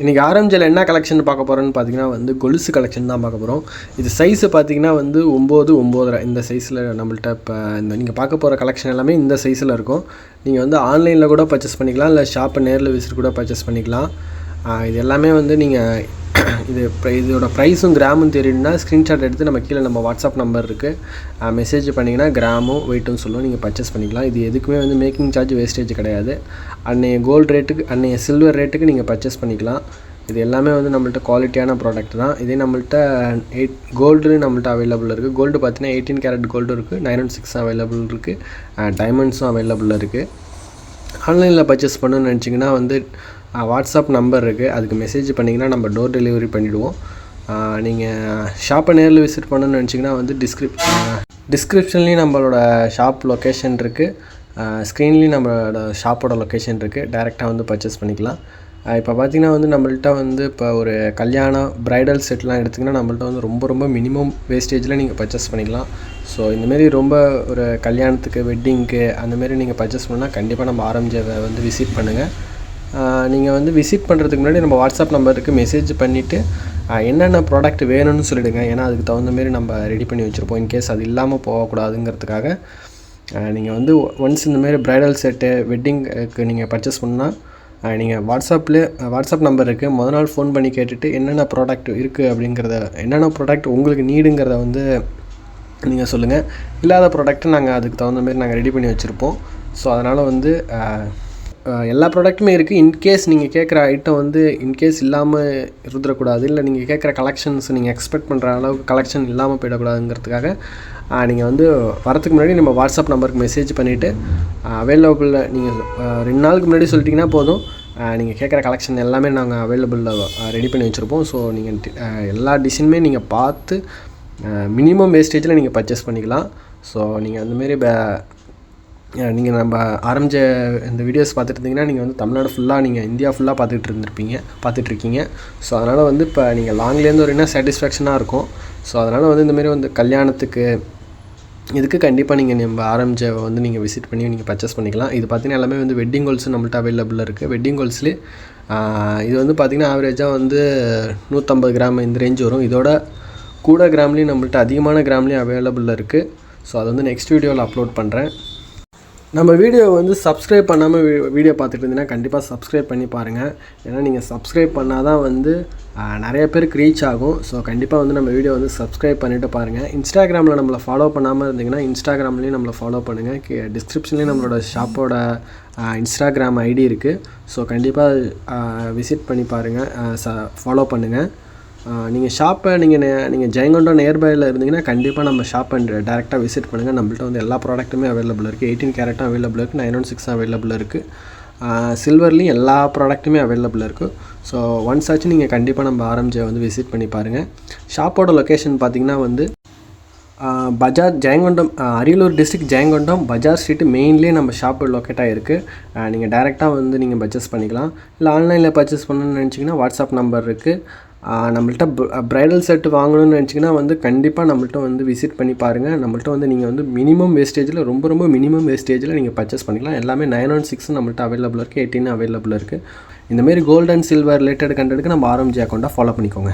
இன்றைக்கி ஆரம்பிச்சில் என்ன கலெக்ஷன் பார்க்க போகிறோன்னு பார்த்தீங்கன்னா வந்து கொலுசு கலெக்ஷன் தான் பார்க்க போகிறோம். இது சைஸு பார்த்தீங்கன்னா வந்து 9, 9.5 இந்த சைஸில் நம்மள்ட்ட இப்போ இந்த நீங்கள் பார்க்க போகிற கலெக்ஷன் எல்லாமே இந்த சைஸில் இருக்கும். நீங்கள் வந்து ஆன்லைனில் கூட பர்ச்சேஸ் பண்ணிக்கலாம், இல்லை ஷாப்பை நேரில் விசிட் கூட பர்ச்சேஸ் பண்ணிக்கலாம். இது எல்லாமே வந்து நீங்கள் இதோட ப்ரைஸும் கிராமும் தெரியணுன்னா ஸ்க்ரீன்ஷாட் எடுத்து நம்ம கீழே நம்ம வாட்ஸ்அப் நம்பர் இருக்குது, மெசேஜ் பண்ணிங்கன்னா கிராமும் வெயிட்டும் சொல்லுவோம், நீங்கள் பர்ச்சேஸ் பண்ணிக்கலாம். இது எதுக்குமே வந்து மேக்கிங் சார்ஜ் வேஸ்டேஜ் கிடையாது. அன்றைய கோல்டு ரேட்டுக்கு அன்றைய சில்வர் ரேட்டுக்கு நீங்கள் பர்ச்சேஸ் பண்ணிக்கலாம். இது எல்லாமே வந்து நம்மள்ட்ட குவாலிட்டியான ப்ராடக்ட் தான். இதே நம்மள்ட்ட கோல்டு நம்மள்ட்ட அவைலபிள் இருக்குது. கோல்டு பார்த்தீங்கன்னா 18 கேரட் கோல்டு இருக்குது, 916 அவைலபிள் இருக்குது, டைமண்ட்ஸும் அவைலபிள் இருக்குது. ஆன்லைனில் பர்ச்சேஸ் பண்ணணும்னு நினச்சிங்கன்னா வந்து வாட்ஸ்அப் நம்பர் இருக்குது, அதுக்கு மெசேஜ் பண்ணிங்கன்னா நம்ம டோர் டெலிவரி பண்ணிவிடுவோம். நீங்கள் ஷாப்பை நேரில் விசிட் பண்ணணும்னு நினச்சிங்கன்னா வந்து டிஸ்கிரிப்ஷன்லேயும் நம்மளோட ஷாப் லொக்கேஷன் இருக்குது, ஸ்க்ரீன்லேயும் நம்மளோட ஷாப்போட லொக்கேஷன் இருக்குது. டைரெக்டாக வந்து பர்ச்சேஸ் பண்ணிக்கலாம். இப்போ பார்த்திங்கன்னா வந்து நம்மள்ட்ட வந்து இப்போ ஒரு கல்யாணம் ப்ரைடல் செட்லாம் எடுத்திங்கன்னா நம்மள்ட்ட வந்து ரொம்ப மினிமம் வேஸ்டேஜில் நீங்கள் பர்ச்சேஸ் பண்ணிக்கலாம். ஸோ இந்தமாரி ரொம்ப ஒரு கல்யாணத்துக்கு வெட்டிங்க்கு அந்தமாரி நீங்கள் பர்ச்சேஸ் பண்ணால் கண்டிப்பாக நம்ம ஆரம்பிச்சதை வந்து விசிட் பண்ணுங்கள். நீங்கள் வந்து விசிட் பண்ணுறதுக்கு முன்னாடி நம்ம வாட்ஸ்அப் நம்பருக்கு மெசேஜ் பண்ணிவிட்டு என்னென்ன ப்ராடக்ட் வேணும்னு சொல்லிவிடுங்க. ஏன்னா அதுக்கு தகுந்தமாரி நம்ம ரெடி பண்ணி வச்சுருப்போம். இன்கேஸ் அது இல்லாமல் போகக்கூடாதுங்கிறதுக்காக நீங்கள் வந்து ஒன்ஸ் இந்தமாரி ப்ரைடல் செட்டு வெட்டிங்க்கு நீங்கள் பர்ச்சேஸ் பண்ணால் நீங்கள் வாட்ஸ்அப் நம்பர் இருக்குது, முதல் நாள் ஃபோன் பண்ணி கேட்டுட்டு என்னென்ன ப்ராடக்ட் இருக்குது அப்படிங்கிறத, என்னென்ன ப்ராடக்ட் உங்களுக்கு நீடுங்கிறத வந்து நீங்கள் சொல்லுங்கள். இல்லாத ப்ராடக்ட்டு நாங்கள் அதுக்கு தகுந்தமாரி நாங்கள் ரெடி பண்ணி வச்சுருப்போம். ஸோ அதனால் வந்து எல்லா ப்ராடக்ட்டுமே இருக்குது. இன்கேஸ் நீங்கள் கேட்குற ஐட்டம் வந்து இன்கேஸ் இல்லாமல் இருந்துடக்கூடாது, இல்லை நீங்கள் கேட்குற கலெக்ஷன்ஸ் நீங்கள் எக்ஸ்பெக்ட் பண்ணுற அளவுக்கு கலெக்ஷன் இல்லாமல் போயிடக்கூடாதுங்கிறதுக்காக நீங்கள் வந்து வரத்துக்கு முன்னாடி நம்ம வாட்ஸ்அப் நம்பருக்கு மெசேஜ் பண்ணிவிட்டு அவைலபிளில் நீங்கள் 2 நாளுக்கு முன்னாடி சொல்லிட்டிங்கன்னா போதும், நீங்கள் கேட்குற கலெக்ஷன் எல்லாமே நாங்கள் அவைலபிளில் ரெடி பண்ணி வச்சுருப்போம். ஸோ நீங்கள் எல்லா டிசைனுமே நீங்கள் பார்த்து மினிமம் வேஸ்டேஜில் நீங்கள் பர்ச்சேஸ் பண்ணிக்கலாம். ஸோ நீங்கள் அந்தமாரி நீங்கள் நம்ம ஆரம்பித்த இந்த வீடியோஸ் பார்த்துட்டு இருந்தீங்கன்னா நீங்கள் வந்து தமிழ்நாடு ஃபுல்லாக, நீங்கள் இந்தியா ஃபுல்லாக பார்த்துட்ருக்கீங்க. ஸோ அதனால் வந்து இப்போ நீங்கள் லாங்லேருந்து வரீங்கன்னா சாட்டிஸ்ஃபேக்ஷனாக இருக்கும். ஸோ அதனால் வந்து இந்தமாரி வந்து கல்யாணத்துக்கு இதுக்கு கண்டிப்பாக நம்ம ஆரம்பிச்ச வந்து நீங்கள் விசிட் பண்ணி நீங்கள் பர்ச்சேஸ் பண்ணிக்கலாம். இது பார்த்திங்கன்னா எல்லாமே வந்து வெட்டிங் கோல்ஸும் நம்மள்ட்ட அவைலபிளில் இருக்குது. வெட்டிங் கோல்ஸ்லேயே இது வந்து பார்த்திங்கன்னா ஆவரேஜாக வந்து 150 கிராம் இந்த ரேஞ்ச் வரும். இதோட கூட கிராம்லேயும் நம்மள்ட்ட அதிகமான கிராம்லேயும் அவைலபிளில் இருக்குது. ஸோ அது வந்து நெக்ஸ்ட் வீடியோவில் அப்லோட் பண்ணுறேன். நம்ம வீடியோ வந்து சப்ஸ்கிரைப் பண்ணாமல் வீடியோ பார்த்துட்டு இருந்தீங்கன்னா கண்டிப்பாக சப்ஸ்கிரைப் பண்ணி பாருங்கள். ஏன்னா நீங்கள் சப்ஸ்கிரைப் பண்ணால் தான் வந்து நிறைய பேருக்கு ரீச் ஆகும். ஸோ கண்டிப்பாக வந்து நம்ம வீடியோ வந்து சப்ஸ்கிரைப் பண்ணிவிட்டு பாருங்கள். இன்ஸ்டாகிராமில் நம்மளை ஃபாலோ பண்ணாமல் இருந்தீங்கன்னா இன்ஸ்டாகிராம்லேயும் நம்மளை ஃபாலோ பண்ணுங்கள். டிஸ்கிரிப்ஷன்லேயும் நம்மளோட ஷாப்போட இன்ஸ்டாகிராம் ஐடி இருக்குது. ஸோ கண்டிப்பாக விசிட் பண்ணி பாருங்கள், ஃபாலோ பண்ணுங்கள். நீங்கள் ஷாப்பை நீங்கள் ஜெயங்கொண்டம் நியர்பையில் இருந்தீங்கன்னா கண்டிப்பாக நம்ம ஷாப்பை டேரெக்டாக விசிட் பண்ணுங்கள். நம்மள்ட்ட வந்து எல்லா ப்ராடக்ட்டுமே அவைலபிள் இருக்குது. 18 கேரட்டும் அவைலபிள் இருக்குது, 916 அவைலபிள் இருக்குது, சில்வர்லேயும் எல்லா ப்ராடக்ட்டுமே அவைலபிள் இருக்குது. ஸோ ஒன்ஸ் ஆச்சு நீங்கள் கண்டிப்பாக நம்ம ஆரம்பிச்சை வந்து விசிட் பண்ணி பாருங்கள். ஷாப்போட லொக்கேஷன் பார்த்திங்கன்னா வந்து பஜார் ஜெயங்கொண்டம், அரியலூர் டிஸ்ட்ரிக்ட் ஜெயங்கொண்டம் பஜார் ஸ்ட்ரீட்டு மெயின்லேயே நம்ம ஷாப்பு லொக்கேட் ஆகிருக்கு. நீங்கள் டேரெக்டாக வந்து நீங்கள் பர்ச்சேஸ் பண்ணிக்கலாம். இல்லை ஆன்லைனில் பர்ச்சேஸ் பண்ணணும்னு நினச்சிங்கன்னா வாட்ஸ்அப் நம்பர் இருக்குது. நம்மள்ட்ட ப்ரைடல் செட்டு வாங்கணும்னு நினச்சிங்கன்னா வந்து கண்டிப்பாக நம்மள்ட்ட வந்து விசிட் பண்ணி பாருங்கள். நம்மள்ட்ட வந்து நீங்கள் வந்து மினிமம் வேஸ்டேஜில் ரொம்ப மினிமம் வேஸ்டேஜில் நீங்கள் பர்ச்சேஸ் பண்ணிக்கலாம். எல்லாமே 916 நம்மள்ட்ட அவைலபிள் இருக்குது, 18 அவைலபிள் இருக்குது. இந்தமாரி கோல்டு அண்ட் சில்வர் ரிலேட்டட் கண்டென்ட்டுக்கு நம்ம ஆரம்பிச்ச அக்கௌண்ட்டாக ஃபாலோ பண்ணிக்கோங்க.